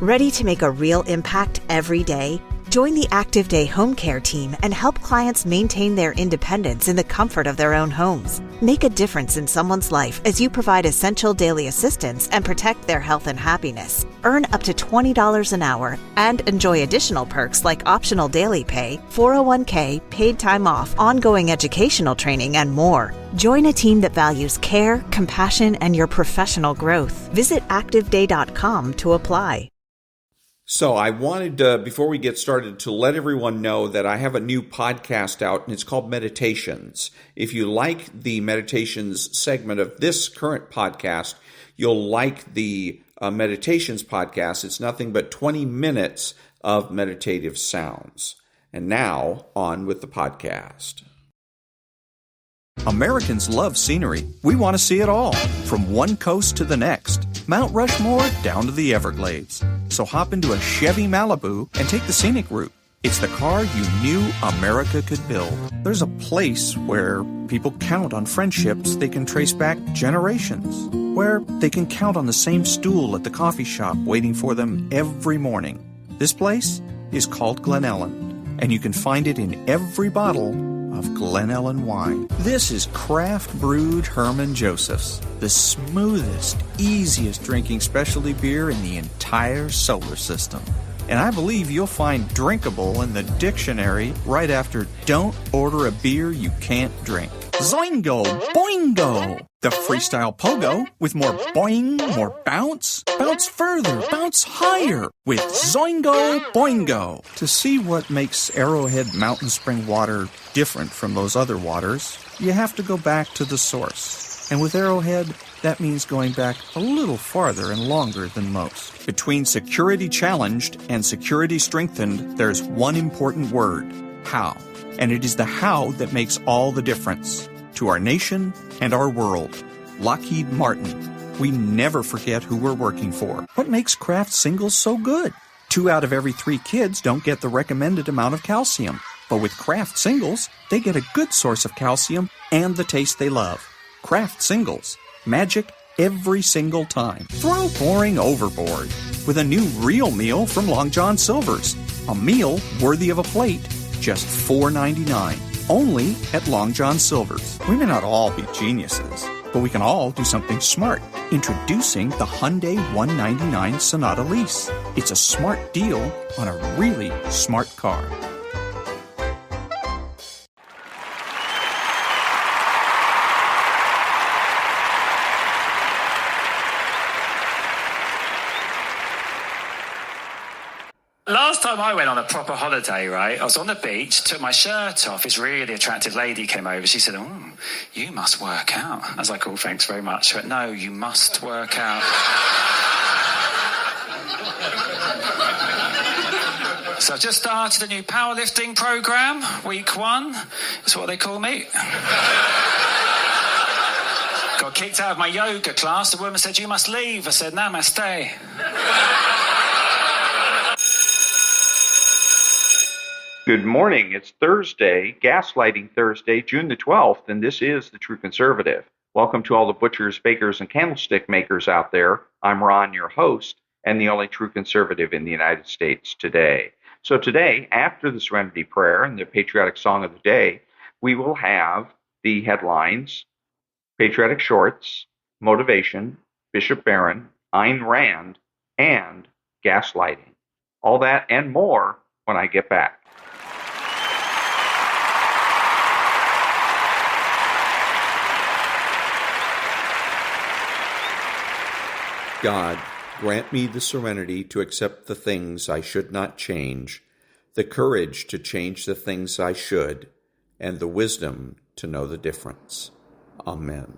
Ready to make a real impact every day? Join the Active Day Home Care team and help clients maintain their independence in the comfort of their own homes. Make a difference in someone's life as you provide essential daily assistance and protect their health and happiness. Earn up to $20 an hour and enjoy additional perks like optional daily pay, 401k, paid time off, ongoing educational training, and more. Join a team that values care, compassion, and your professional growth. Visit activeday.com to apply. So I wanted, before we get started, to let everyone know that I have a new podcast out, and it's called Meditations. If you like the Meditations segment of this current podcast, you'll like the Meditations podcast. It's nothing but 20 minutes of meditative sounds. And now, on with the podcast. Americans love scenery. We want to see it all, from one coast to the next, Mount Rushmore down to the Everglades. So hop into a Chevy Malibu and take the scenic route. It's the car you knew America could build. There's a place where people count on friendships they can trace back generations, where they can count on the same stool at the coffee shop waiting for them every morning. This place is called Glen Ellen, and you can find it in every bottle of Glen Ellen wine. This is craft brewed Herman Joseph's, the smoothest, easiest drinking specialty beer in the entire solar system. And I believe you'll find drinkable in the dictionary right after don't order a beer you can't drink. Zoingo! Boingo! The freestyle pogo with more boing, more bounce. Bounce further, bounce higher with Zoingo Boingo. To see what makes Arrowhead Mountain Spring water different from those other waters, you have to go back to the source. And with Arrowhead, that means going back a little farther and longer than most. Between security challenged and security strengthened, there's one important word: how. And it is the how that makes all the difference to our nation and our world. Lockheed Martin. We never forget who we're working for. What makes Kraft Singles so good? 2 out of every 3 kids don't get the recommended amount of calcium. But with Kraft Singles, they get a good source of calcium and the taste they love. Kraft Singles. Magic every single time. Throw boring overboard with a new real meal from Long John Silver's. A meal worthy of a plate. Just $4.99. Only at Long John Silver's. We may not all be geniuses, but we can all do something smart. Introducing the Hyundai 199 Sonata Lease. It's a smart deal on a really smart car. Last time I went on a proper holiday, right, I was on the beach, took my shirt off. This really attractive lady came over. She said, "Oh, you must work out." I was like, "Oh, thanks very much." She went, "No, you must work out." So I've just started a new powerlifting program, week 1. That's what they call me. Got kicked out of my yoga class. The woman said, "You must leave." I said, "Namaste." Good morning. It's Thursday, Gaslighting Thursday, June the 12th, and this is The True Conservative. Welcome to all the butchers, bakers, and candlestick makers out there. I'm Ron, your host, and the only true conservative in the United States today. So today, after the Serenity Prayer and the patriotic song of the day, we will have the headlines: Patriotic Shorts, Motivation, Bishop Barron, Ayn Rand, and Gaslighting. All that and more when I get back. God, grant me the serenity to accept the things I should not change, the courage to change the things I should, and the wisdom to know the difference. Amen.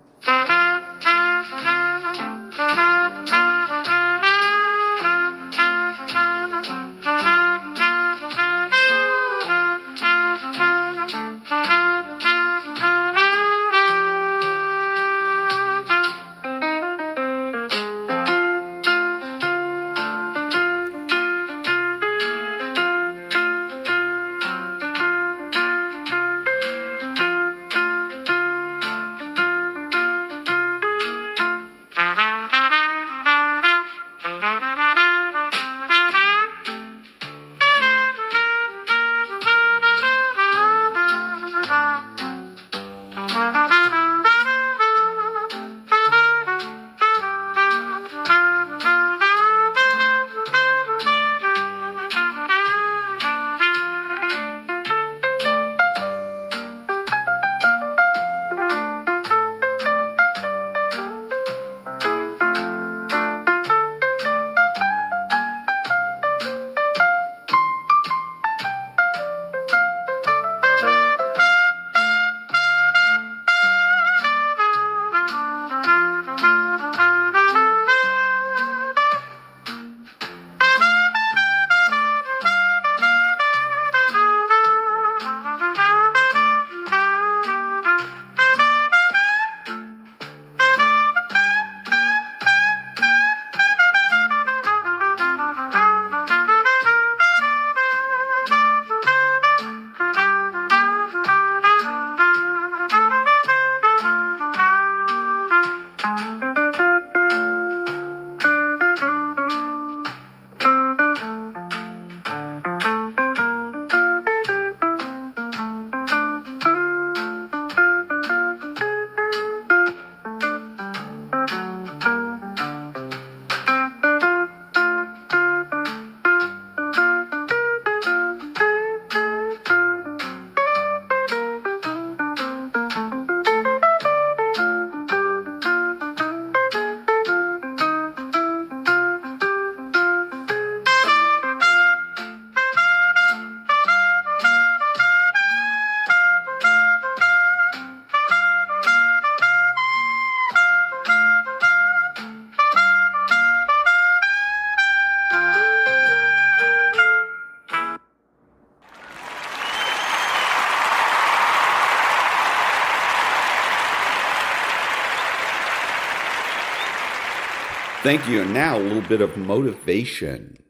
Thank you. And now a little bit of motivation.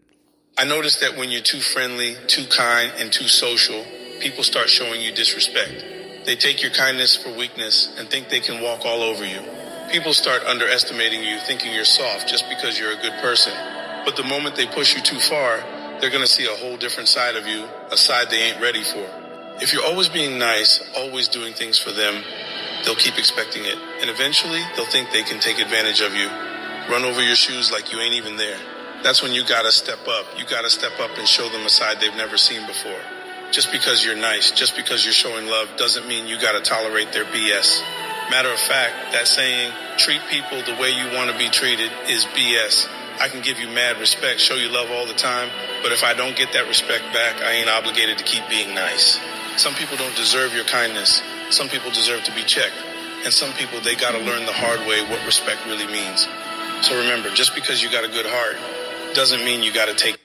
I noticed that when you're too friendly, too kind, and too social, people start showing you disrespect. They take your kindness for weakness and think they can walk all over you. People start underestimating you, thinking you're soft just because you're a good person. But the moment they push you too far, they're going to see a whole different side of you, a side they ain't ready for. If you're always being nice, always doing things for them, they'll keep expecting it. And eventually, they'll think they can take advantage of you, run over your shoes like you ain't even there. That's when you got to step up. You got to step up and show them a side they've never seen before. Just because you're nice, just because you're showing love, doesn't mean you got to tolerate their BS. Matter of fact, that saying, treat people the way you want to be treated, is BS. I can give you mad respect, show you love all the time, but if I don't get that respect back, I ain't obligated to keep being nice. Some people don't deserve your kindness. Some people deserve to be checked. And some people, they got to learn the hard way what respect really means. So remember, just because you got a good heart doesn't mean you got to take.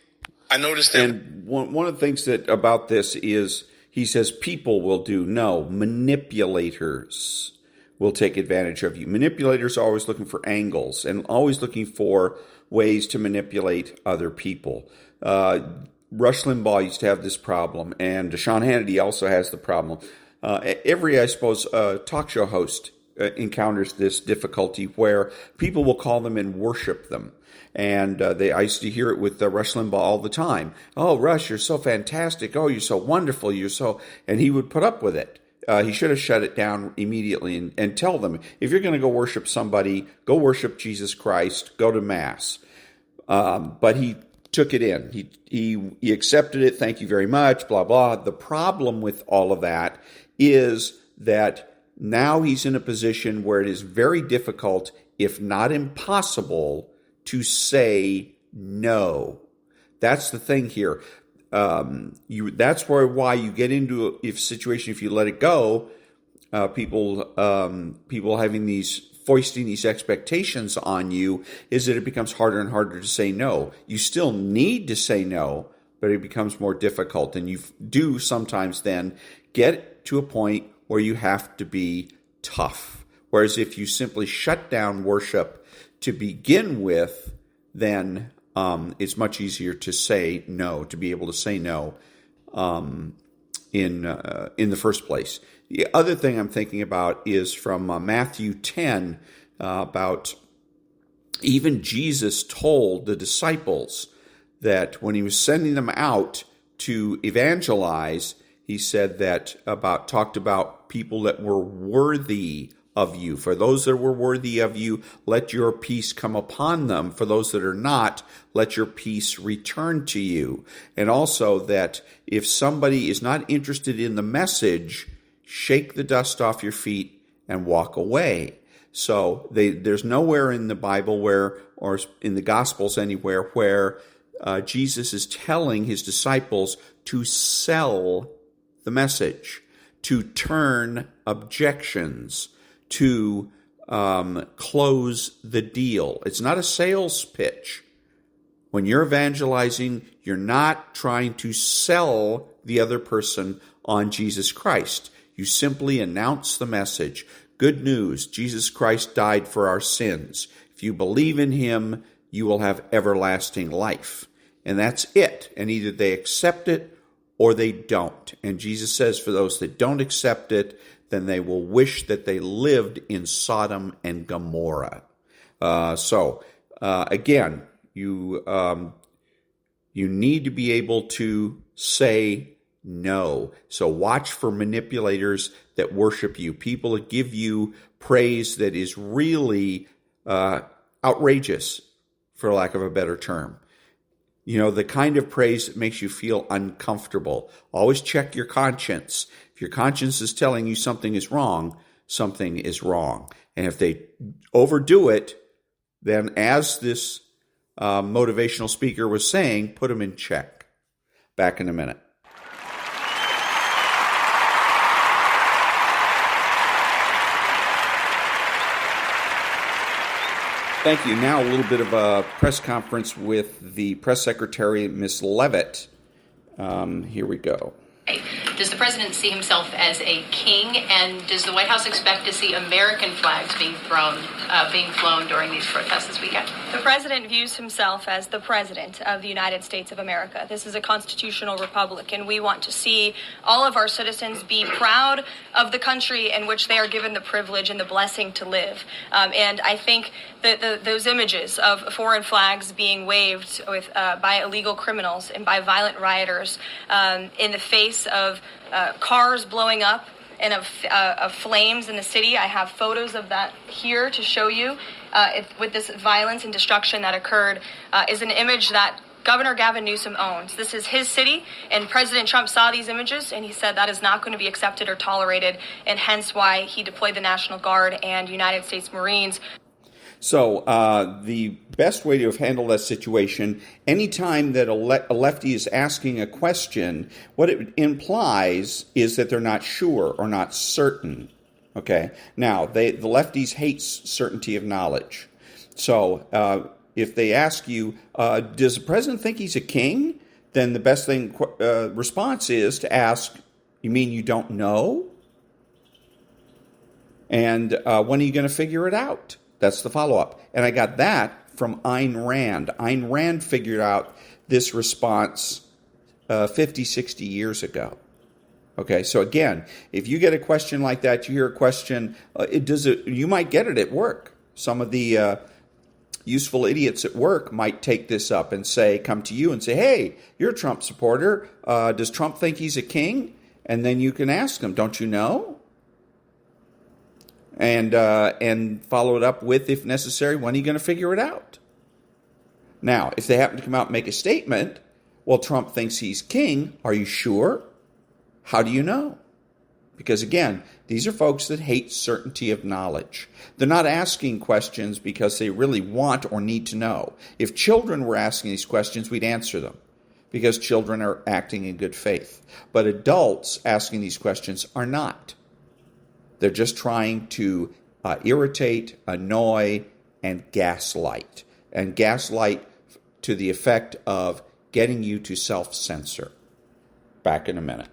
I noticed that. And one of the things that about this is he says people will do. No, manipulators will take advantage of you. Manipulators are always looking for angles and always looking for ways to manipulate other people. Rush Limbaugh used to have this problem, and Sean Hannity also has the problem. Every, I suppose, talk show host encounters this difficulty where people will call them and worship them. And I used to hear it with Rush Limbaugh all the time. Oh, Rush, you're so fantastic. Oh, you're so wonderful. And he would put up with it. He should have shut it down immediately and tell them, if you're going to go worship somebody, go worship Jesus Christ, go to Mass. But he took it in. He accepted it. Thank you very much, blah, blah. The problem with all of that is that now he's in a position where it is very difficult, if not impossible, to say no. That's the thing here. That's why you get into a situation, if you let it go, people having foisting these expectations on you, is that it becomes harder and harder to say no. You still need to say no, but it becomes more difficult. And you do sometimes then get to a point where you have to be tough. Whereas if you simply shut down worship to begin with, then it's much easier to say no, to be able to say no in the first place. The other thing I'm thinking about is from Matthew 10 about even Jesus told the disciples that when he was sending them out to evangelize, he said talked about people that were worthy of you. For those that were worthy of you, let your peace come upon them. For those that are not, let your peace return to you. And also that if somebody is not interested in the message, shake the dust off your feet and walk away. So there's nowhere in the Bible or in the Gospels anywhere where Jesus is telling his disciples to sell the message, to turn objections, to close the deal. It's not a sales pitch. When you're evangelizing, you're not trying to sell the other person on Jesus Christ. You simply announce the message. Good news, Jesus Christ died for our sins. If you believe in him, you will have everlasting life. And that's it. And either they accept it or they don't. And Jesus says for those that don't accept it, then they will wish that they lived in Sodom and Gomorrah. Again, you need to be able to say no. So watch for manipulators that worship you, people that give you praise that is really outrageous, for lack of a better term. You know, the kind of praise that makes you feel uncomfortable. Always check your conscience. If your conscience is telling you something is wrong, something is wrong. And if they overdo it, then as this motivational speaker was saying, put them in check. Back in a minute. Thank you. Now a little bit of a press conference with the press secretary, Ms. Levitt. Here we go. Does the president see himself as a king, and does the White House expect to see American flags being flown during these protests this weekend? The president views himself as the president of the United States of America. This is a constitutional republic, and we want to see all of our citizens be proud of the country in which they are given the privilege and the blessing to live. And I think that those images of foreign flags being waved by illegal criminals and by violent rioters in the face of cars blowing up and of flames in the city. I have photos of that here to show you with this violence and destruction that occurred is an image that Governor Gavin Newsom owns. This is his city, and President Trump saw these images, and he said that is not going to be accepted or tolerated, and hence why he deployed the National Guard and United States Marines. So the best way to have handled that situation, anytime that a lefty is asking a question, what it implies is that they're not sure or not certain. Okay. Now, the lefties hate certainty of knowledge. So if they ask you, does the president think he's a king? Then the best response is to ask, you mean you don't know? And when are you going to figure it out? That's the follow-up. And I got that from Ayn Rand. Ayn Rand figured out this response 50, 60 years ago. Okay, so again, if you get a question like that, you hear a question, you might get it at work. Some of the useful idiots at work might take this up and come to you and say, hey, you're a Trump supporter. Does Trump think he's a king? And then you can ask them, don't you know? And follow it up with, if necessary, when are you going to figure it out? Now, if they happen to come out and make a statement, well, Trump thinks he's king, are you sure? How do you know? Because again, these are folks that hate certainty of knowledge. They're not asking questions because they really want or need to know. If children were asking these questions, we'd answer them because children are acting in good faith. But adults asking these questions are not. They're just trying to irritate, annoy, and gaslight. And gaslight to the effect of getting you to self-censor. Back in a minute.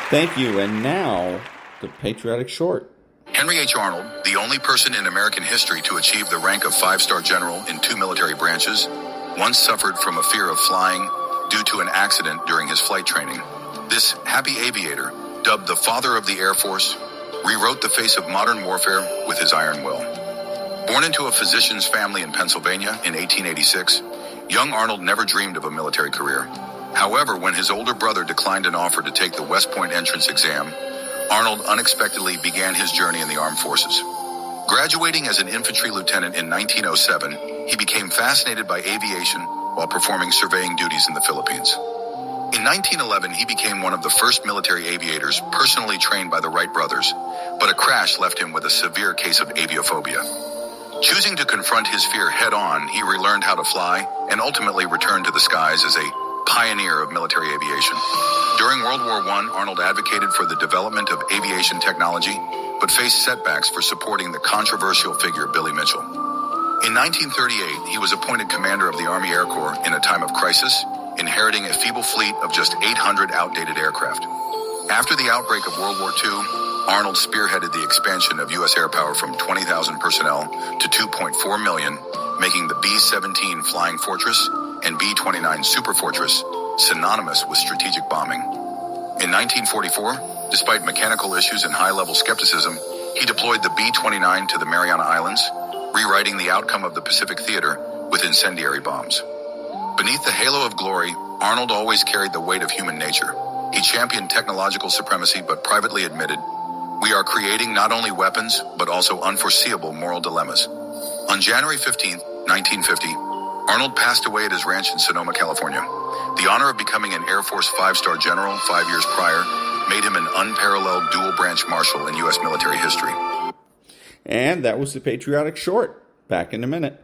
Thank you. And now, the patriotic short. Henry H. Arnold, the only person in American history to achieve the rank of 5-star general in 2 military branches, once suffered from a fear of flying due to an accident during his flight training. This happy aviator, dubbed the father of the Air Force, rewrote the face of modern warfare with his iron will. Born into a physician's family in Pennsylvania in 1886, young Arnold never dreamed of a military career. However, when his older brother declined an offer to take the West Point entrance exam, Arnold unexpectedly began his journey in the armed forces. Graduating as an infantry lieutenant in 1907, he became fascinated by aviation while performing surveying duties in the Philippines. In 1911, he became one of the first military aviators personally trained by the Wright brothers, but a crash left him with a severe case of aviophobia. Choosing to confront his fear head-on, he relearned how to fly and ultimately returned to the skies as a pioneer of military aviation. During World War I, Arnold advocated for the development of aviation technology, but faced setbacks for supporting the controversial figure Billy Mitchell. In 1938, he was appointed commander of the Army Air Corps in a time of crisis, inheriting a feeble fleet of just 800 outdated aircraft. After the outbreak of World War II, Arnold spearheaded the expansion of U.S. air power from 20,000 personnel to 2.4 million, making the B-17 Flying Fortress and B-29 Super Fortress synonymous with strategic bombing. In 1944, despite mechanical issues and high-level skepticism, he deployed the B-29 to the Mariana Islands, rewriting the outcome of the Pacific Theater with incendiary bombs. Beneath the halo of glory, Arnold always carried the weight of human nature. He championed technological supremacy but privately admitted, "We are creating not only weapons, but also unforeseeable moral dilemmas." On January 15, 1950, Arnold passed away at his ranch in Sonoma, California. The honor of becoming an Air Force 5-star general 5 years prior made him an unparalleled dual-branch marshal in U.S. military history. And that was the patriotic short. Back in a minute.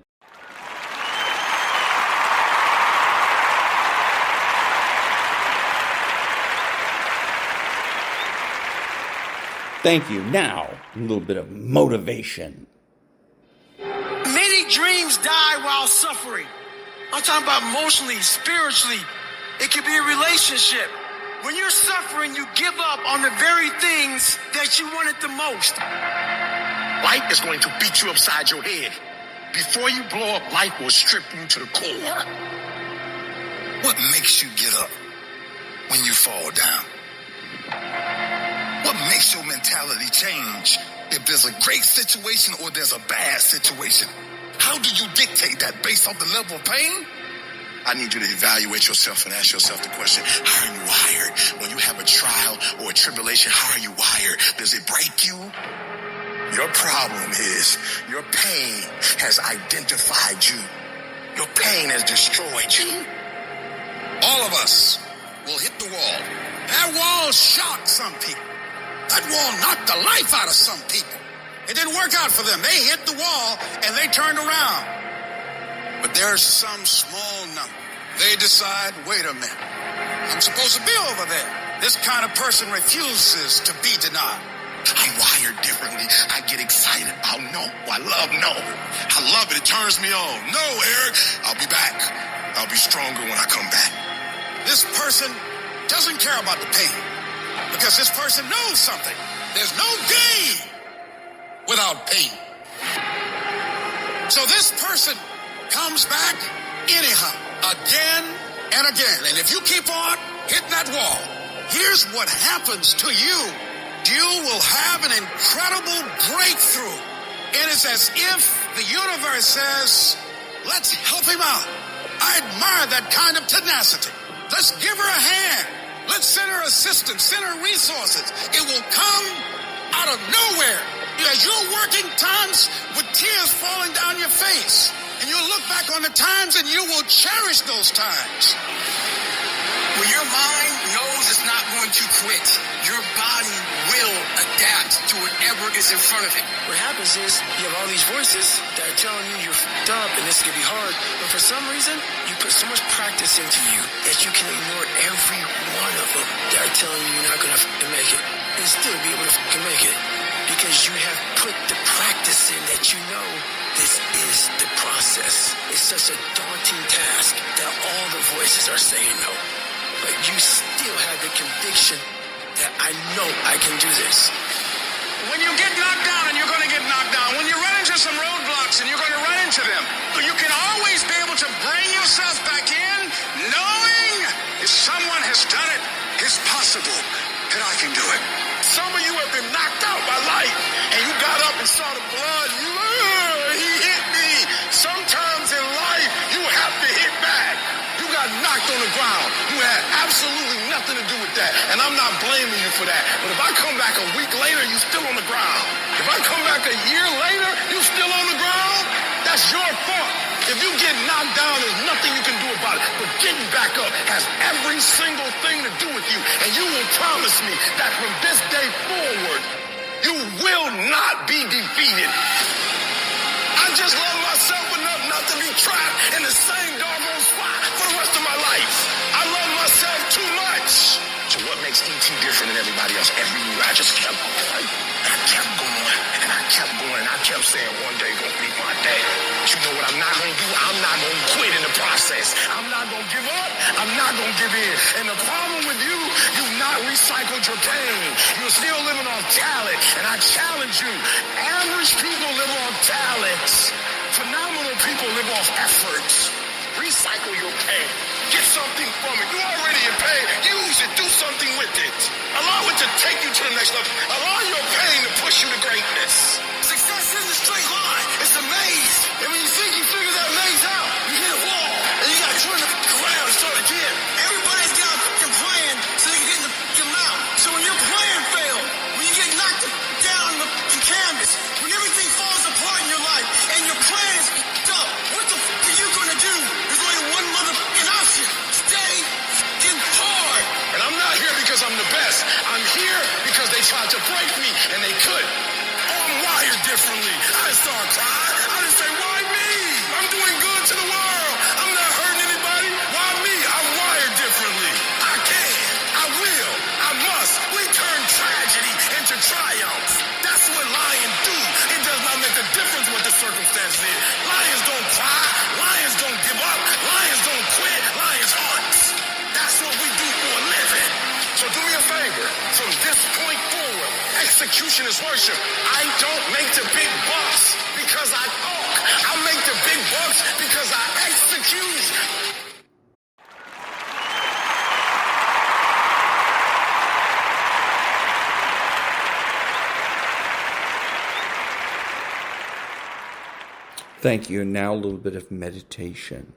Thank you. Now, a little bit of motivation. dreams die while suffering. I'm talking about emotionally, spiritually. It could be a relationship. When you're suffering, you give up on the very things that you wanted the most. Life is going to beat you upside your head. Before you blow up, life will strip you to the core. What makes you get up when you fall down? What makes your mentality change if there's a great situation or there's a bad situation? How do you dictate that based off the level of pain? I need you to evaluate yourself and ask yourself the question, how are you wired? When you have a trial or a tribulation, how are you wired? Does it break you? Your problem is your pain has identified you. Your pain has destroyed you. All of us will hit the wall. That wall shocked some people. That wall knocked the life out of some people. It didn't work out for them. They hit the wall and they turned around. But there's some small number. They decide, wait a minute, I'm supposed to be over there. This kind of person refuses to be denied. I'm wired differently. I get excited about no. I love no. I love it. It turns me on. No, Eric, I'll be back. I'll be stronger when I come back. This person doesn't care about the pain because this person knows something. There's no gain without pain. So this person comes back anyhow, again and again. And if you keep on hitting that wall, here's what happens to you. You will have an incredible breakthrough. And it's as if the universe says, let's help him out. I admire that kind of tenacity. Let's give her a hand. Let's send her assistance, send her resources. It will come out of nowhere. As you're working times with tears falling down your face, and you'll look back on the times and you will cherish those times. When your mind knows it's not going to quit, your body will adapt to whatever is in front of it. What happens is you have all these voices that are telling you you're f***ed up and this is going to be hard. But for some reason, you put so much practice into you that you can ignore every one of them that are telling you you're not going to f***ing make it and still be able to f***ing make it. Because you have put the practice in that you know this is the process. It's such a daunting task that all the voices are saying no. But you still have the conviction that I know I can do this. When you get knocked down, and you're going to get knocked down, when you run into some roadblocks and you're going to run into them, you can always be able to bring yourself back in knowing if someone has done it, it's possible that I can do it. Some of you have been knocked out by life, and you got up and saw the blood. He hit me. Sometimes in life, you have to hit back. You got knocked on the ground. You had absolutely nothing to do with that, and I'm not blaming you for that. But if I come back a week later, you still on the ground. If I come back a year later, you still on the ground, that's your fault. If you get knocked down, there's nothing you can do about it. But getting back up has every single thing to do with you. And you will promise me that from this day forward, you will not be defeated. I just love myself enough not to be trapped in the same doggone spot for the rest of my life. I love myself too much. So what makes E.T. different than everybody else? Every year I just kept going. And I kept going. And I kept going. And I kept saying one day gonna be my day. But you know what I'm not gonna do? I'm not gonna quit in the process. I'm not gonna give up. I'm not gonna give in. And the problem with you, you've not recycled your pain. You're still living off talent. And I challenge you. Average people live off talents. Phenomenal people live off efforts. Recycle your pain. Get something from it. You already in pain. Use it. Do something with it. Allow it to take you to the next level. Allow your pain to push you to greatness. Success isn't a straight line. It's a maze. And when you think you figure that maze out, you hit a wall. And you got to turn around and start again. Everybody's got a fucking plan so they can get in the fucking mouth. So when your plan fails, when you get knocked down on the fucking canvas, when everything falls apart in your life and your plan is f***ed up, what the fuck are you going to do? There's only one motherfucking option. Stay fucking hard. And I'm not here because I'm the best. I'm here because they tried to break me and they couldn't. Oh, I'm wired differently. I didn't start crying. I didn't say, why me? I'm doing good to the world. I'm not hurting anybody. Why me? I'm wired differently. I can. I will. I must. We turn tragedy into triumph. That's what lions do. It does not make a difference what the circumstance is. Lions From this point forward, execution is worship. I don't make the big bucks because I talk. I make the big bucks because I execute. Thank you. And now a little bit of meditation.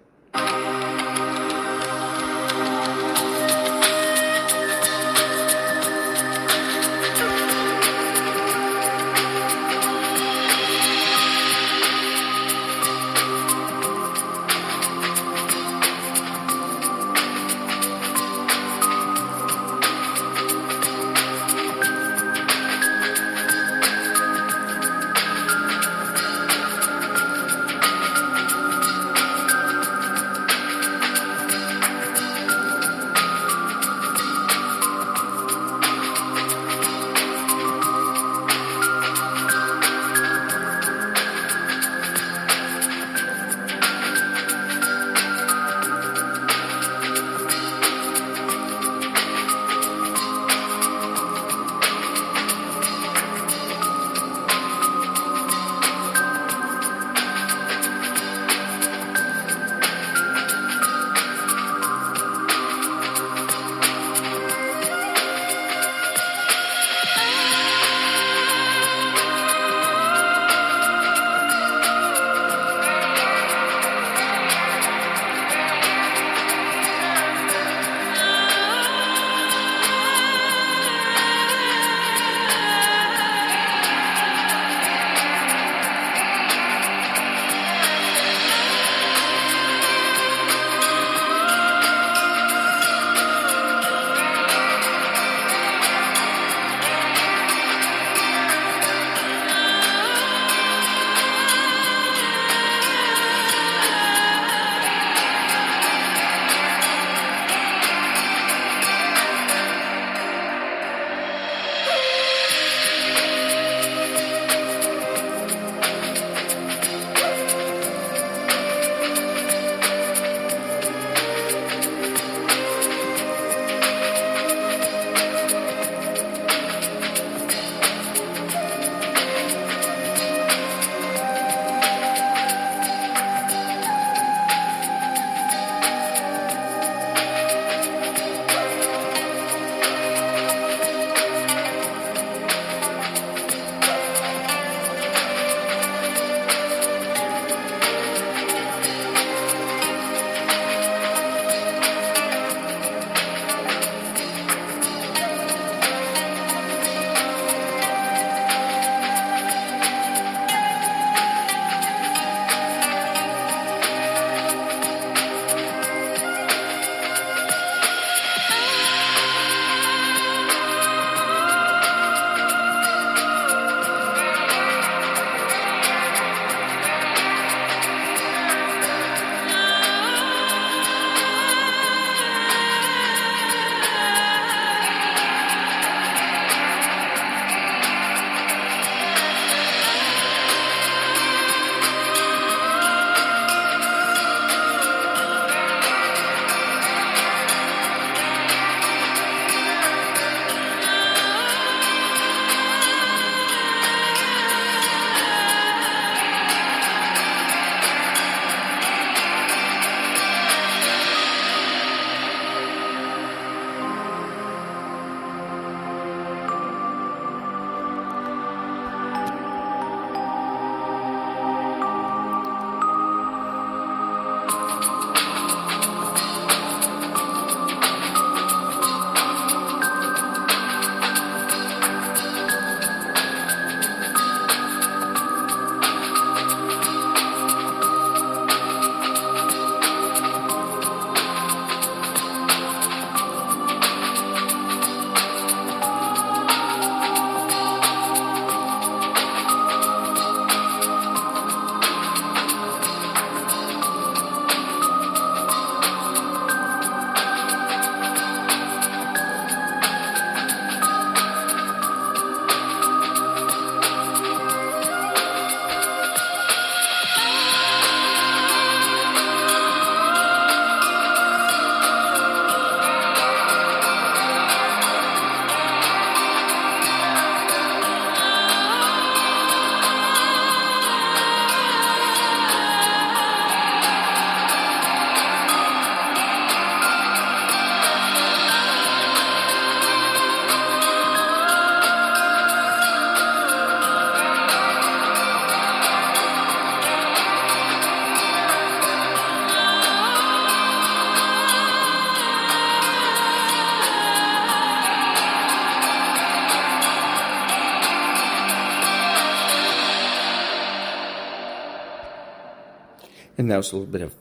And that was a little bit of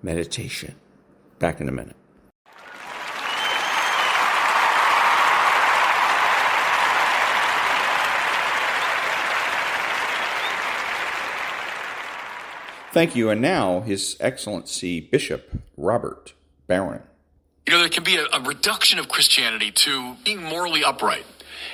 meditation. Back in a minute. Thank you. And now, His Excellency Bishop Robert Barron. There can be a reduction of Christianity to being morally upright.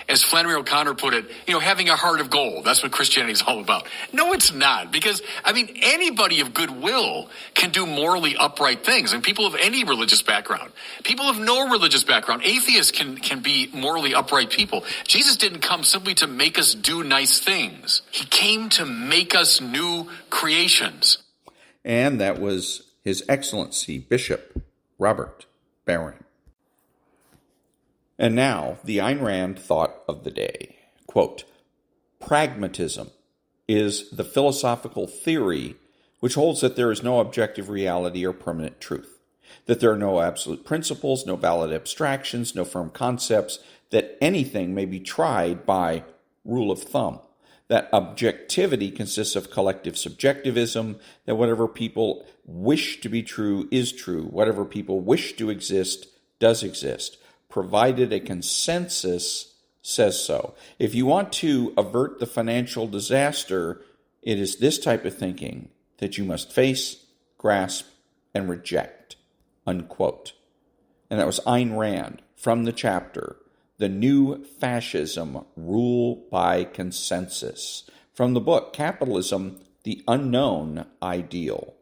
As Flannery O'Connor put it, having a heart of gold. That's what Christianity is all about. No, it's not. Because, anybody of goodwill can do morally upright things. And people of any religious background. People of no religious background. Atheists can be morally upright people. Jesus didn't come simply to make us do nice things. He came to make us new creations. And that was His Excellency Bishop Robert Barron. And now, the Ayn Rand thought of the day. Quote, pragmatism is the philosophical theory which holds that there is no objective reality or permanent truth, that there are no absolute principles, no valid abstractions, no firm concepts, that anything may be tried by rule of thumb, that objectivity consists of collective subjectivism, that whatever people wish to be true is true, whatever people wish to exist does exist, provided a consensus says so. If you want to avert the financial disaster, it is this type of thinking that you must face, grasp, and reject. Unquote. And that was Ayn Rand from the chapter, The New Fascism, Rule by Consensus, from the book, Capitalism, the Unknown Ideal.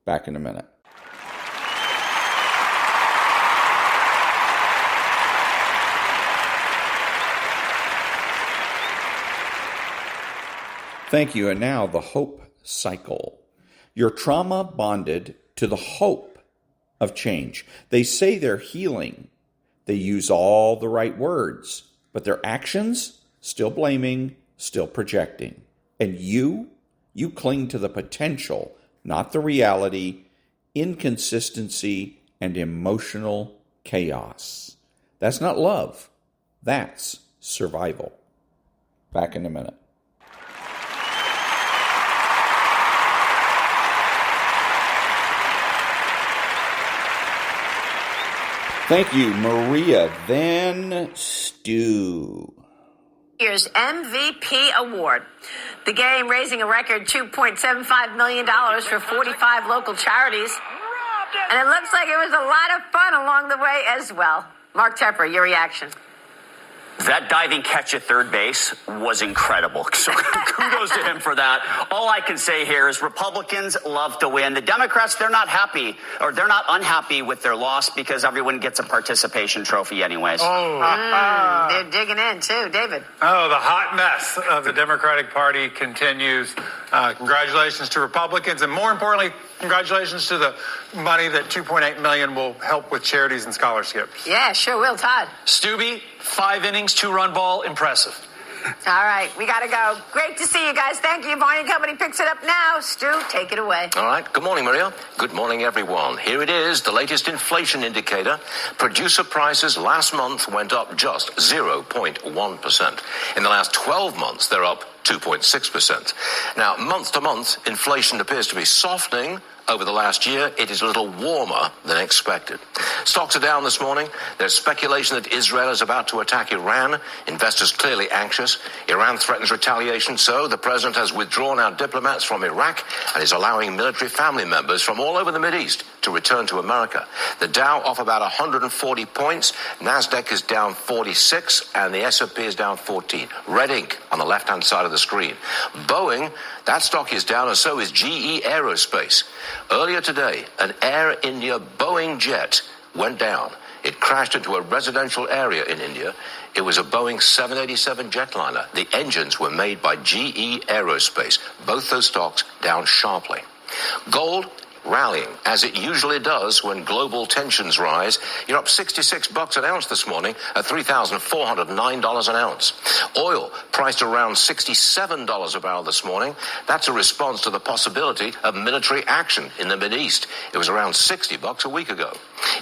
Back in a minute. Thank you. And now the hope cycle. Your trauma bonded to the hope of change. They say they're healing. They use all the right words, but their actions, still blaming, still projecting. And you cling to the potential, not the reality, inconsistency, and emotional chaos. That's not love. That's survival. Back in a minute. Thank you, Maria. Then Stu. Year's MVP award. The game raising a record $2.75 million for 45 local charities. And it looks like it was a lot of fun along the way as well. Mark Tepper, your reaction. That diving catch at third base was incredible. So kudos to him for that. All I can say here is Republicans love to win. The Democrats, they're not happy, or they're not unhappy with their loss because everyone gets a participation trophy anyways. They're digging in too. David. Oh, the hot mess of the Democratic Party continues. Congratulations to Republicans, and more importantly, congratulations to the money that $2.8 million will help with charities and scholarships. Yeah, sure will. Todd. Stubby, 5 innings, 2-run ball, impressive. All right, we got to go. Great to see you guys. Thank you. Varney and Company picks it up now. Stu, take it away. All right. Good morning, Maria. Good morning, everyone. Here it is, the latest inflation indicator. Producer prices last month went up just 0.1%. In the last 12 months, they're up 2.6%. Now, month to month, inflation appears to be softening. Over the last year, it is a little warmer than expected. Stocks are down this morning. There's speculation that Israel is about to attack Iran. Investors clearly anxious. Iran threatens retaliation, so the president has withdrawn our diplomats from Iraq and is allowing military family members from all over the Mideast to return to America. The Dow off about 140 points. NASDAQ is down 46, and the S&P is down 14. Red ink on the left-hand side of the screen. Boeing, that stock is down, and so is GE Aerospace. Earlier today, an Air India Boeing jet went down. It crashed into a residential area in India. It was a Boeing 787 jetliner. The engines were made by GE Aerospace. Both those stocks down sharply. Gold, rallying, as it usually does when global tensions rise. You're up $66 an ounce this morning at $3,409 an ounce. Oil priced around $67 a barrel this morning. That's a response to the possibility of military action in the Mideast. It was around $60 a week ago.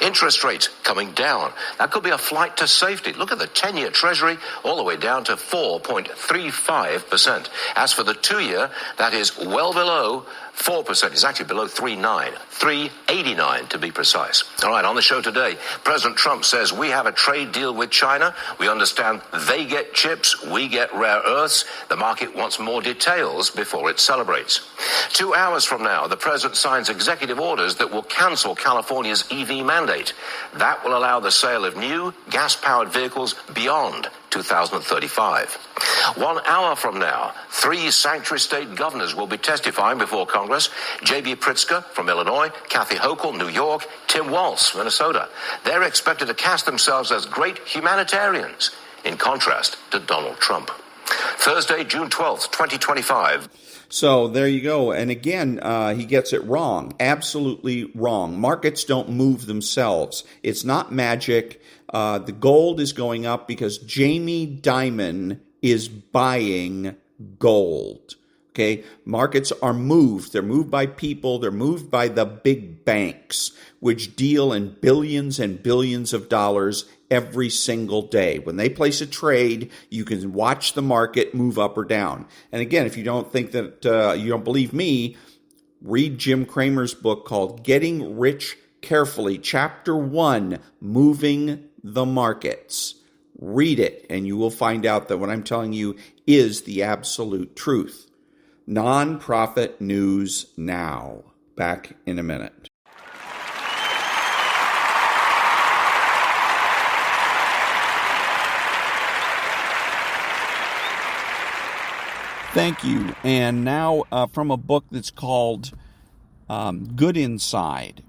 Interest rates coming down. That could be a flight to safety. Look at the 10-year Treasury all the way down to 4.35%. As for the 2-year, that is well below 4%. It's actually below 3.89 to be precise. All right, on the show today, President Trump says we have a trade deal with China. We understand they get chips, we get rare earths. The market wants more details before it celebrates. 2 hours from now, the president signs executive orders that will cancel California's EV mandate. That will allow the sale of new gas-powered vehicles beyond 2035. 1 hour from now, 3 sanctuary state governors will be testifying before Congress. J.B. Pritzker from Illinois, Kathy Hochul, New York, Tim Walz, Minnesota. They're expected to cast themselves as great humanitarians, in contrast to Donald Trump. Thursday, June 12th, 2025. So there you go. And again, he gets it wrong. Absolutely wrong. Markets don't move themselves. It's not magic. The gold is going up because Jamie Dimon is buying gold. Okay? Markets are moved. They're moved by people. They're moved by the big banks, which deal in billions and billions of dollars every single day. When they place a trade, you can watch the market move up or down. And again, if you don't think that, you don't believe me, read Jim Cramer's book called Getting Rich Carefully, Chapter 1, Moving the Markets. Read it, and you will find out that what I'm telling you is the absolute truth. Non-profit news now. Back in a minute. Thank you. And now from a book that's called Good Inside.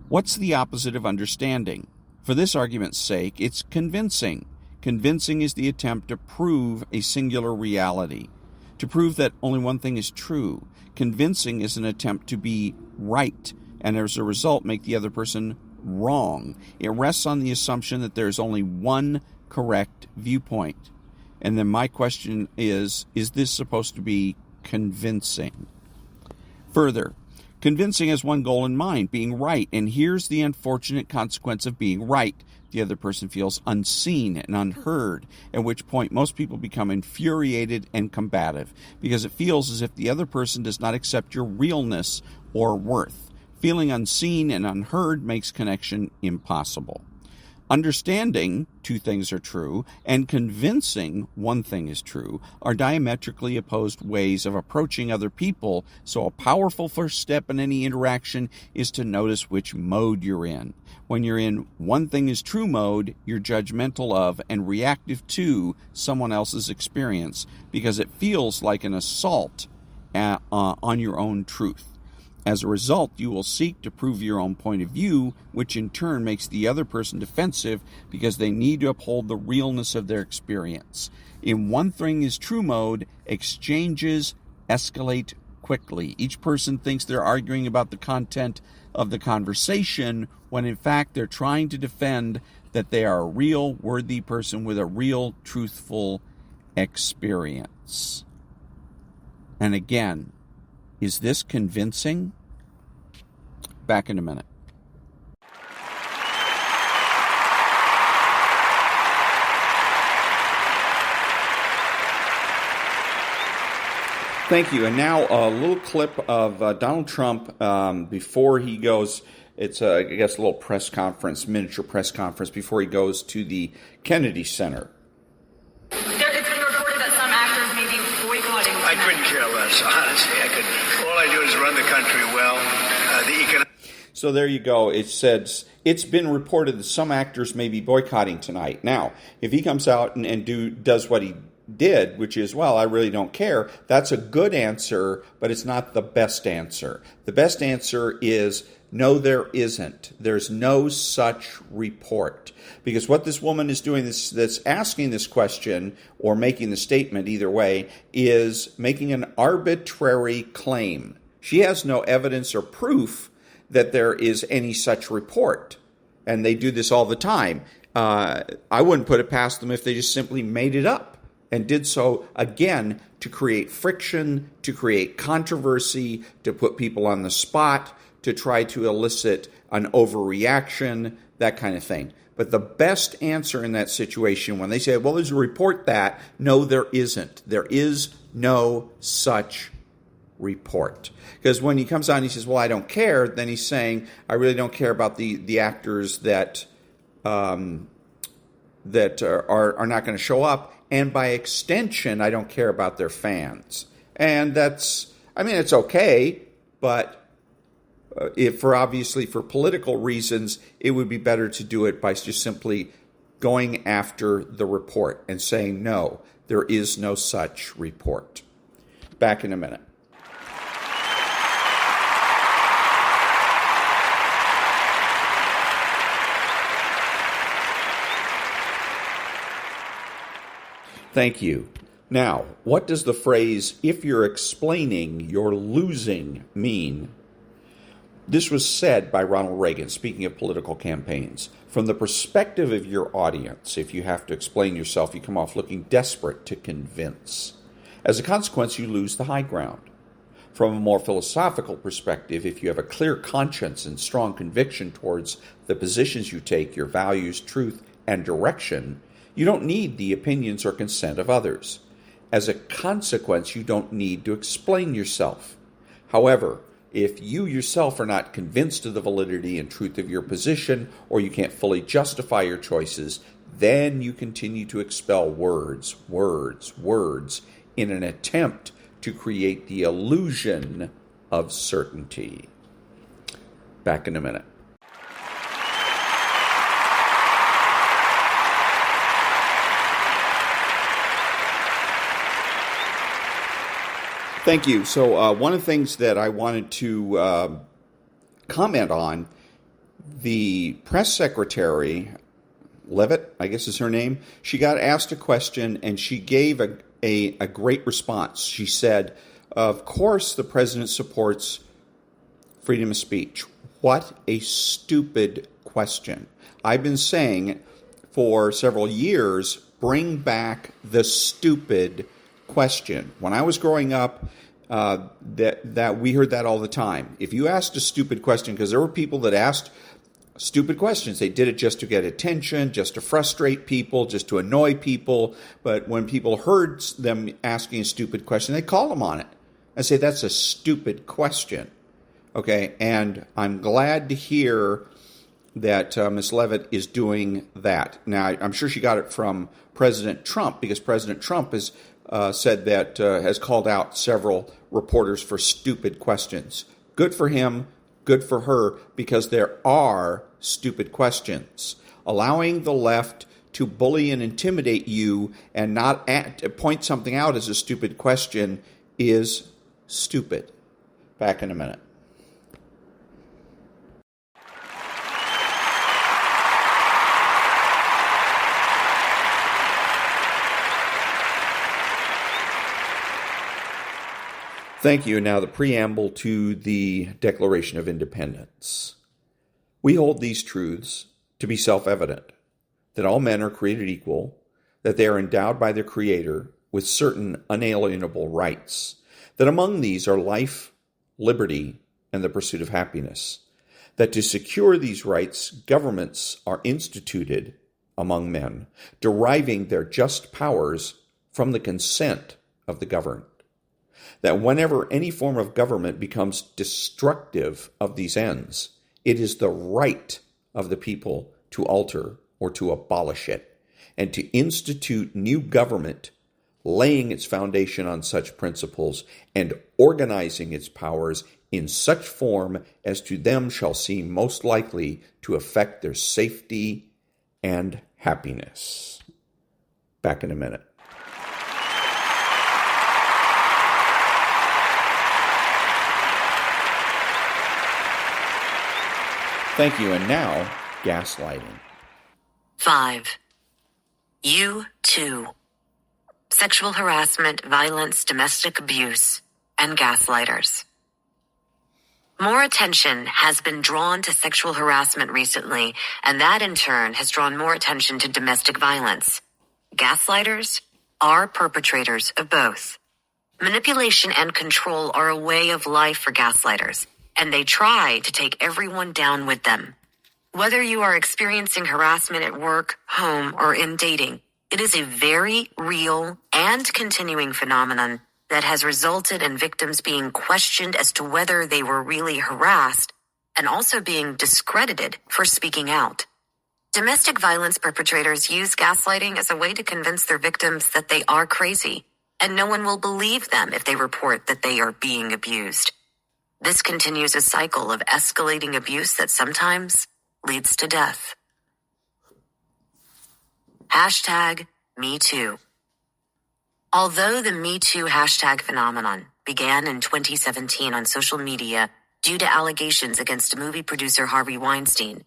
What's the opposite of understanding? For this argument's sake, it's convincing. Convincing is the attempt to prove a singular reality, to prove that only one thing is true. Convincing is an attempt to be right, and as a result make the other person wrong. It rests on the assumption that there's only one correct viewpoint. And then my question is this supposed to be convincing? Further, convincing has one goal in mind, being right. And here's the unfortunate consequence of being right. The other person feels unseen and unheard, at which point most people become infuriated and combative, because it feels as if the other person does not accept your realness or worth. Feeling unseen and unheard makes connection impossible. Understanding two things are true and convincing one thing is true are diametrically opposed ways of approaching other people, so a powerful first step in any interaction is to notice which mode you're in. When you're in one thing is true mode, you're judgmental of and reactive to someone else's experience because it feels like an assault on your own truth. As a result, you will seek to prove your own point of view, which in turn makes the other person defensive because they need to uphold the realness of their experience. In one thing is true mode, exchanges escalate quickly. Each person thinks they're arguing about the content of the conversation when in fact they're trying to defend that they are a real, worthy person with a real, truthful experience. And again, is this convincing? Back in a minute. Thank you. And now a little clip of Donald Trump before he goes. It's, I guess, a little press conference, miniature press conference before he goes to the Kennedy Center. It's been reported that some actors may be boycotting. I couldn't care less, honestly. All I do is run the country well. So there you go. It says, it's been reported that some actors may be boycotting tonight. Now, if he comes out and does what he did, which is, well, I really don't care, that's a good answer, but it's not the best answer. The best answer is, no, there isn't. There's no such report. Because what this woman is doing, that's asking this question, or making the statement, either way, is making an arbitrary claim. She has no evidence or proof that there is any such report. And they do this all the time. I wouldn't put it past them if they just simply made it up and did so, again, to create friction, to create controversy, to put people on the spot, to try to elicit an overreaction, that kind of thing. But the best answer in that situation, when they say, well, there's a report that, no, there isn't. There is no such report. Because when he comes on and he says, well, I don't care, then he's saying, I really don't care about the actors that are not going to show up. And by extension, I don't care about their fans. And it's okay, but for political reasons, it would be better to do it by just simply going after the report and saying, no, there is no such report. Back in a minute. Thank you. Now, what does the phrase, if you're explaining, you're losing, mean? This was said by Ronald Reagan, speaking of political campaigns. From the perspective of your audience, if you have to explain yourself, you come off looking desperate to convince. As a consequence, you lose the high ground. From a more philosophical perspective, if you have a clear conscience and strong conviction towards the positions you take, your values, truth, and direction, you don't need the opinions or consent of others. As a consequence, you don't need to explain yourself. However, if you yourself are not convinced of the validity and truth of your position, or you can't fully justify your choices, then you continue to expel words in an attempt to create the illusion of certainty. Back in a minute. Thank you. So one of the things that I wanted to comment on, the press secretary, Levitt, I guess is her name, she got asked a question and she gave a great response. She said, of course the president supports freedom of speech. What a stupid question. I've been saying for several years, bring back the stupid question. When I was growing up, that we heard that all the time. If you asked a stupid question, because there were people that asked stupid questions, they did it just to get attention, just to frustrate people, just to annoy people. But when people heard them asking a stupid question, they called them on it and say, that's a stupid question. Okay, and I'm glad to hear that Ms. Levitt is doing that. Now, I'm sure she got it from President Trump, because President Trump has said that, has called out several reporters for stupid questions. Good for him, good for her, because there are stupid questions. Allowing the left to bully and intimidate you and not point something out as a stupid question is stupid. Back in a minute. Thank you. Now the preamble to the Declaration of Independence. We hold these truths to be self-evident, that all men are created equal, that they are endowed by their Creator with certain unalienable rights, that among these are life, liberty, and the pursuit of happiness, that to secure these rights, governments are instituted among men, deriving their just powers from the consent of the governed, that whenever any form of government becomes destructive of these ends, it is the right of the people to alter or to abolish it, and to institute new government, laying its foundation on such principles and organizing its powers in such form as to them shall seem most likely to affect their safety and happiness. Back in a minute. Thank you. And now, gaslighting. 5. You too. Sexual harassment, violence, domestic abuse, and gaslighters. More attention has been drawn to sexual harassment recently, and that in turn has drawn more attention to domestic violence. Gaslighters are perpetrators of both. Manipulation and control are a way of life for gaslighters, and they try to take everyone down with them. Whether you are experiencing harassment at work, home, or in dating, it is a very real and continuing phenomenon that has resulted in victims being questioned as to whether they were really harassed and also being discredited for speaking out. Domestic violence perpetrators use gaslighting as a way to convince their victims that they are crazy, and no one will believe them if they report that they are being abused. This continues a cycle of escalating abuse that sometimes leads to death. #MeToo. Although the Me Too hashtag phenomenon began in 2017 on social media due to allegations against movie producer Harvey Weinstein,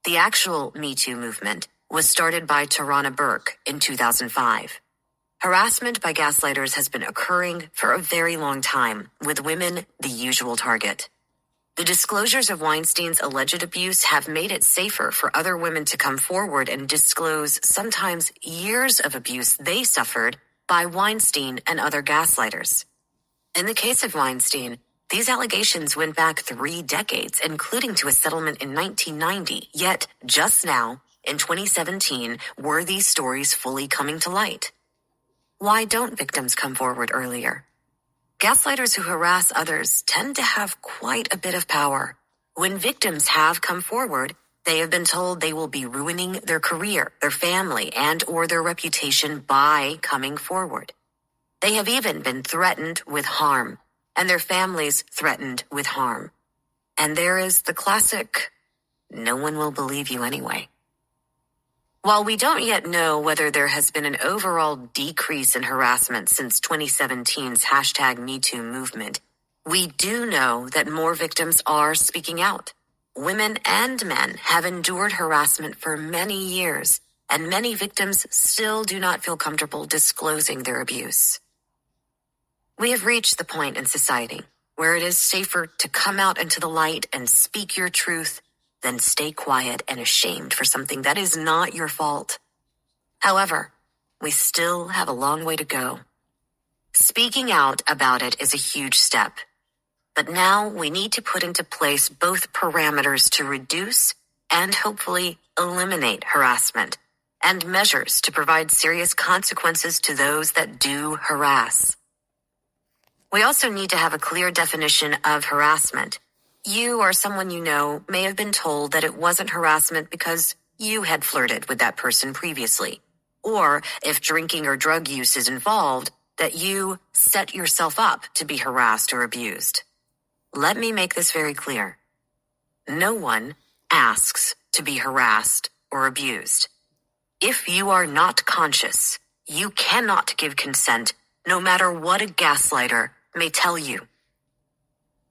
the actual Me Too movement was started by Tarana Burke in 2005. Harassment by gaslighters has been occurring for a very long time, with women the usual target. The disclosures of Weinstein's alleged abuse have made it safer for other women to come forward and disclose sometimes years of abuse they suffered by Weinstein and other gaslighters. In the case of Weinstein, these allegations went back 3 decades, including to a settlement in 1990. Yet, just now, in 2017, were these stories fully coming to light? Why don't victims come forward earlier? Gaslighters who harass others tend to have quite a bit of power. When victims have come forward, they have been told they will be ruining their career, their family, and/or their reputation by coming forward. They have even been threatened with harm, and their families threatened with harm. And there is the classic, no one will believe you anyway. While we don't yet know whether there has been an overall decrease in harassment since 2017's #MeToo movement, we do know that more victims are speaking out. Women and men have endured harassment for many years, and many victims still do not feel comfortable disclosing their abuse. We have reached the point in society where it is safer to come out into the light and speak your truth than stay quiet and ashamed for something that is not your fault. However, we still have a long way to go. Speaking out about it is a huge step. But now we need to put into place both parameters to reduce and hopefully eliminate harassment, and measures to provide serious consequences to those that do harass. We also need to have a clear definition of harassment. You or someone you know may have been told that it wasn't harassment because you had flirted with that person previously, or if drinking or drug use is involved, that you set yourself up to be harassed or abused. Let me make this very clear. No one asks to be harassed or abused. If you are not conscious, you cannot give consent, no matter what a gaslighter may tell you.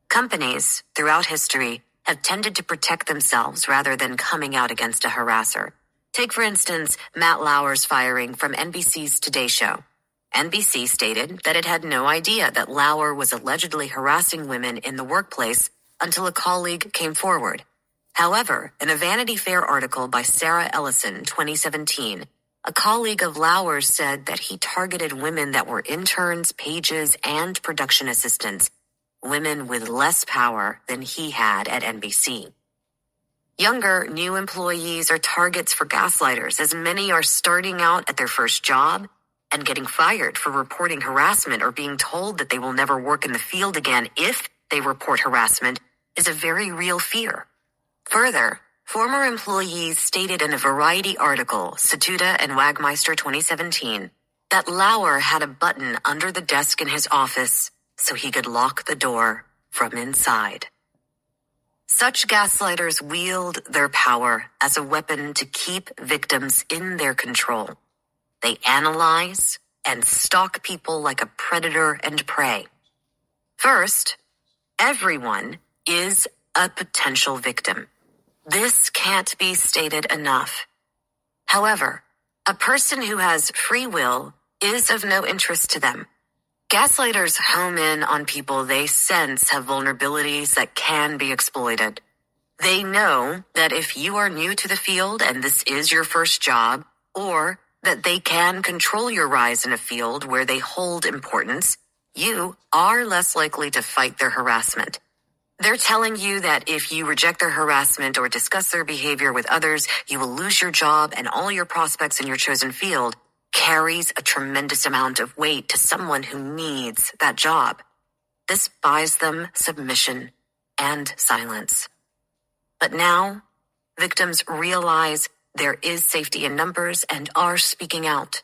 Companies throughout history have tended to protect themselves rather than coming out against a harasser. Take, for instance, Matt Lauer's firing from NBC's Today Show. NBC stated that it had no idea that Lauer was allegedly harassing women in the workplace until a colleague came forward. However, in a Vanity Fair article by Sarah Ellison in 2017, a colleague of Lauer's said that he targeted women that were interns, pages, and production assistants, women with less power than he had at NBC. Younger, new employees are targets for gaslighters, as many are starting out at their first job and getting fired for reporting harassment or being told that they will never work in the field again if they report harassment is a very real fear. Further, former employees stated in a Variety article, Satuda and Wagmeister 2017, that Lauer had a button under the desk in his office so he could lock the door from inside. Such gaslighters wield their power as a weapon to keep victims in their control. They analyze and stalk people like a predator and prey. First, everyone is a potential victim. This can't be stated enough. However, a person who has free will is of no interest to them. Gaslighters home in on people they sense have vulnerabilities that can be exploited. They know that if you are new to the field and this is your first job, or that they can control your rise in a field where they hold importance, you are less likely to fight their harassment. They're telling you that if you reject their harassment or discuss their behavior with others, you will lose your job, and all your prospects in your chosen field carries a tremendous amount of weight to someone who needs that job. This buys them submission and silence. But now, victims realize there is safety in numbers and are speaking out.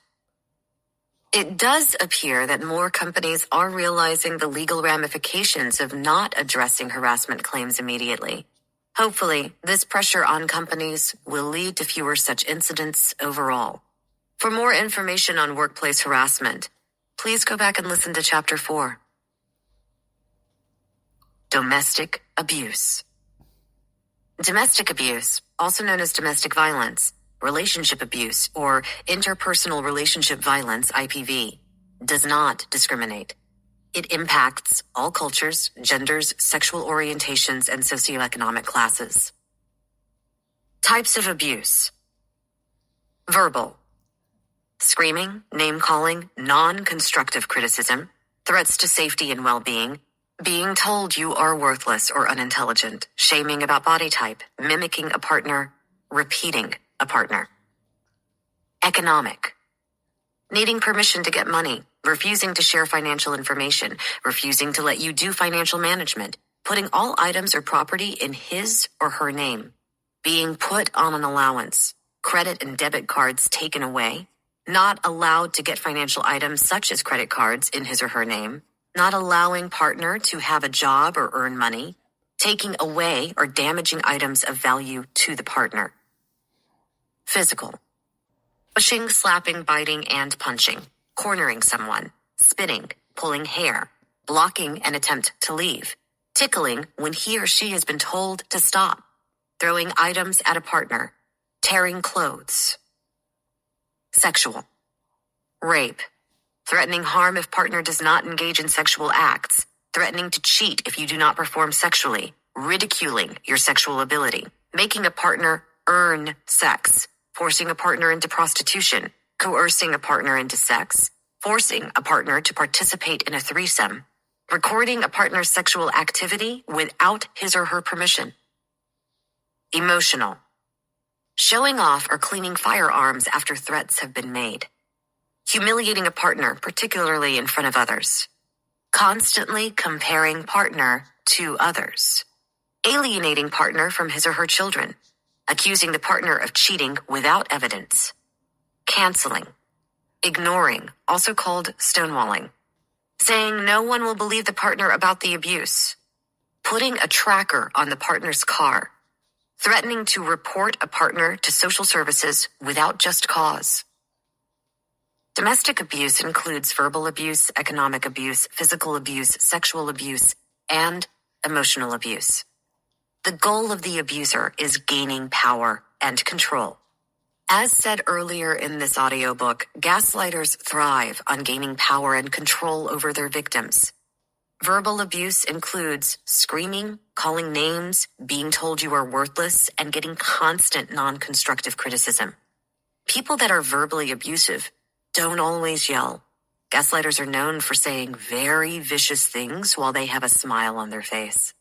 It does appear that more companies are realizing the legal ramifications of not addressing harassment claims immediately. Hopefully, this pressure on companies will lead to fewer such incidents overall. For more information on workplace harassment, please go back and listen to Chapter 4. Domestic abuse. Domestic abuse, also known as domestic violence, relationship abuse, or interpersonal relationship violence, IPV, does not discriminate. It impacts all cultures, genders, sexual orientations, and socioeconomic classes. Types of abuse. Verbal. Screaming, name-calling, non-constructive criticism, threats to safety and well-being, being told you are worthless or unintelligent, shaming about body type, mimicking a partner, repeating a partner. Economic. Needing permission to get money, refusing to share financial information, refusing to let you do financial management, putting all items or property in his or her name, being put on an allowance, credit and debit cards taken away, not allowed to get financial items such as credit cards in his or her name, not allowing partner to have a job or earn money, taking away or damaging items of value to the partner. Physical. Pushing, slapping, biting, and punching, cornering someone, spitting, pulling hair, blocking an attempt to leave, tickling when he or she has been told to stop, throwing items at a partner, tearing clothes. Sexual. Rape. Threatening harm if partner does not engage in sexual acts, threatening to cheat if you do not perform sexually, ridiculing your sexual ability, making a partner earn sex, forcing a partner into prostitution, coercing a partner into sex, forcing a partner to participate in a threesome, recording a partner's sexual activity without his or her permission. Emotional. Showing off or cleaning firearms after threats have been made. Humiliating a partner, particularly in front of others. Constantly comparing partner to others. Alienating partner from his or her children. Accusing the partner of cheating without evidence. Canceling. Ignoring, also called stonewalling. Saying no one will believe the partner about the abuse. Putting a tracker on the partner's car. Threatening to report a partner to social services without just cause. Domestic abuse includes verbal abuse, economic abuse, physical abuse, sexual abuse, and emotional abuse. The goal of the abuser is gaining power and control. As said earlier in this audiobook, gaslighters thrive on gaining power and control over their victims. Verbal abuse includes screaming, calling names, being told you are worthless, and getting constant non-constructive criticism. People that are verbally abusive don't always yell. Gaslighters are known for saying very vicious things while they have a smile on their face.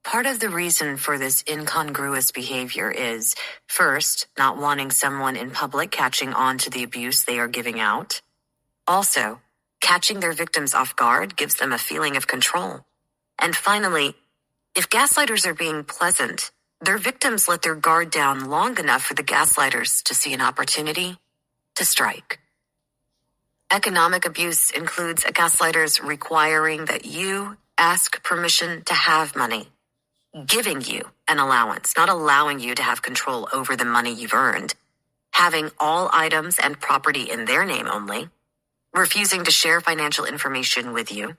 Part of the reason for this incongruous behavior is, first, not wanting someone in public catching on to the abuse they are giving out. Also, catching their victims off guard gives them a feeling of control. And finally, if gaslighters are being pleasant, their victims let their guard down long enough for the gaslighters to see an opportunity to strike. Economic abuse includes a gaslighter's requiring that you ask permission to have money, giving you an allowance, not allowing you to have control over the money you've earned, having all items and property in their name only, refusing to share financial information with you,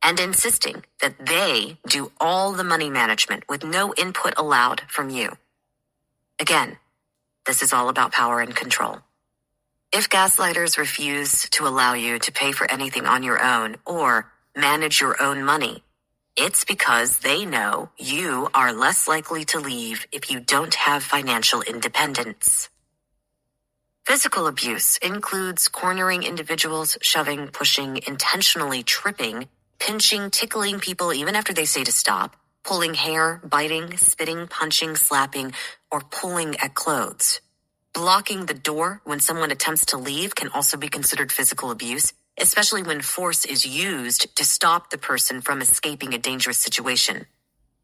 and insisting that they do all the money management with no input allowed from you. Again, this is all about power and control. If gaslighters refuse to allow you to pay for anything on your own or manage your own money, it's because they know you are less likely to leave if you don't have financial independence. Physical abuse includes cornering individuals, shoving, pushing, intentionally tripping, pinching, tickling people even after they say to stop, pulling hair, biting, spitting, punching, slapping, or pulling at clothes. Blocking the door when someone attempts to leave can also be considered physical abuse, especially when force is used to stop the person from escaping a dangerous situation.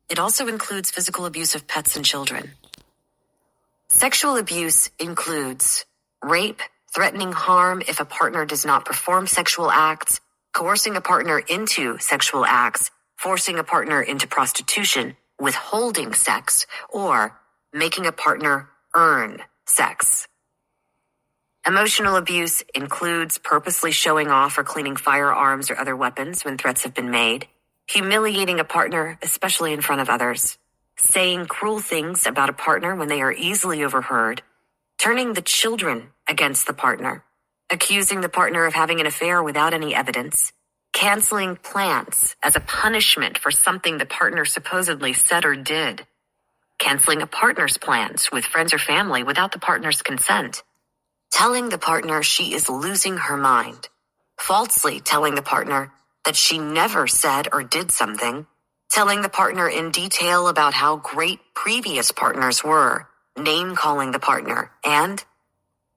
It also includes physical abuse of pets and children. Sexual abuse includes rape, threatening harm if a partner does not perform sexual acts, coercing a partner into sexual acts, forcing a partner into prostitution, withholding sex, or making a partner earn sex. Emotional abuse includes purposely showing off or cleaning firearms or other weapons when threats have been made, humiliating a partner, especially in front of others, saying cruel things about a partner when they are easily overheard, turning the children against the partner, accusing the partner of having an affair without any evidence, canceling plans as a punishment for something the partner supposedly said or did, canceling a partner's plans with friends or family without the partner's consent, telling the partner she is losing her mind, falsely telling the partner that she never said or did something, telling the partner in detail about how great previous partners were, name-calling the partner, and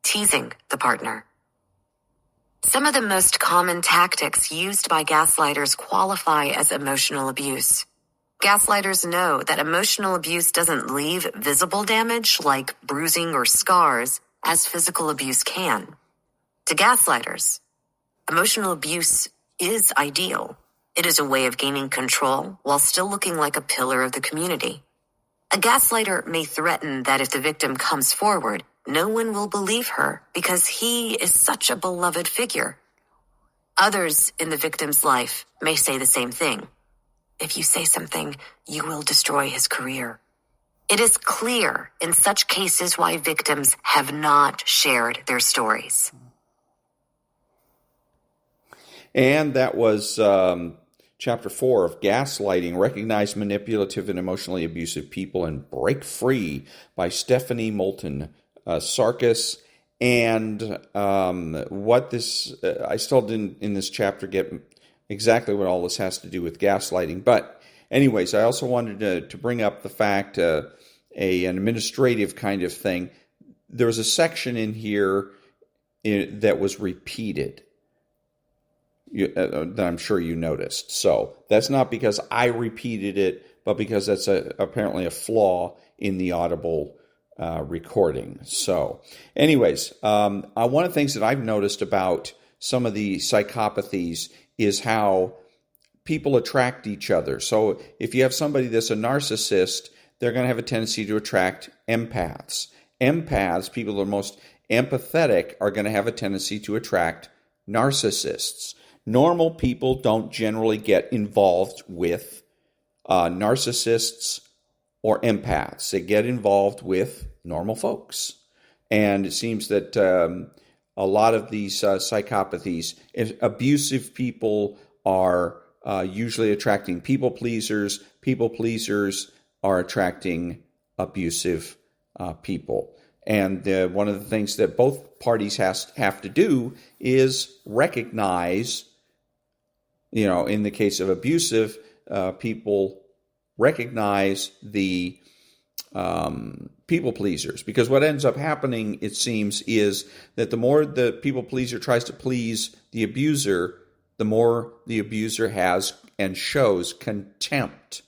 teasing the partner. Some of the most common tactics used by gaslighters qualify as emotional abuse. Gaslighters know that emotional abuse doesn't leave visible damage like bruising or scars as physical abuse can. To gaslighters, emotional abuse is ideal. It is a way of gaining control while still looking like a pillar of the community. A gaslighter may threaten that if the victim comes forward, no one will believe her because he is such a beloved figure. Others in the victim's life may say the same thing. If you say something, you will destroy his career. It is clear in such cases why victims have not shared their stories. And that was Chapter 4 of Gaslighting, Recognize Manipulative and Emotionally Abusive People and Break Free by Stephanie Moulton Sarkis. And what this, I still didn't in this chapter get exactly what all this has to do with gaslighting. But anyways, I also wanted to bring up the fact, an administrative kind of thing. There was a section in here that was repeated. That I'm sure you noticed. So that's not because I repeated it, but because that's apparently a flaw in the Audible recording. So anyways, one of the things that I've noticed about some of the psychopathies is how people attract each other. So if you have somebody that's a narcissist, they're going to have a tendency to attract empaths. Empaths, people that are most empathetic, are going to have a tendency to attract narcissists. Normal people don't generally get involved with narcissists or empaths. They get involved with normal folks. And it seems that a lot of these psychopathies, abusive people are usually attracting people pleasers. People pleasers are attracting abusive people. And one of the things that both parties have to do is recognize, in the case of abusive people, recognize the people pleasers. Because what ends up happening, it seems, is that the more the people pleaser tries to please the abuser, the more the abuser has and shows contempt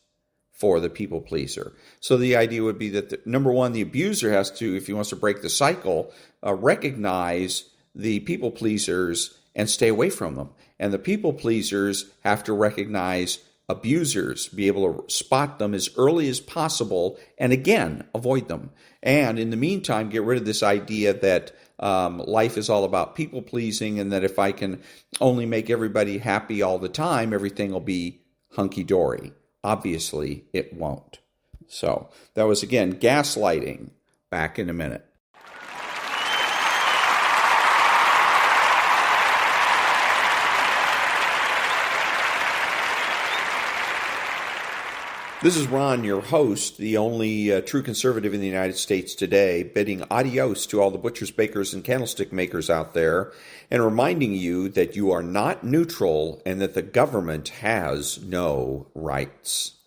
for the people pleaser. So the idea would be that, number one, the abuser has to, if he wants to break the cycle, recognize the people pleasers and stay away from them. And the people pleasers have to recognize abusers, be able to spot them as early as possible, and again, avoid them. And in the meantime, get rid of this idea that life is all about people pleasing, and that if I can only make everybody happy all the time, everything will be hunky-dory. Obviously, it won't. So that was, again, Gaslighting. Back in a minute. This is Ron, your host, the only true conservative in the United States today, bidding adios to all the butchers, bakers, and candlestick makers out there, and reminding you that you are not neutral and that the government has no rights.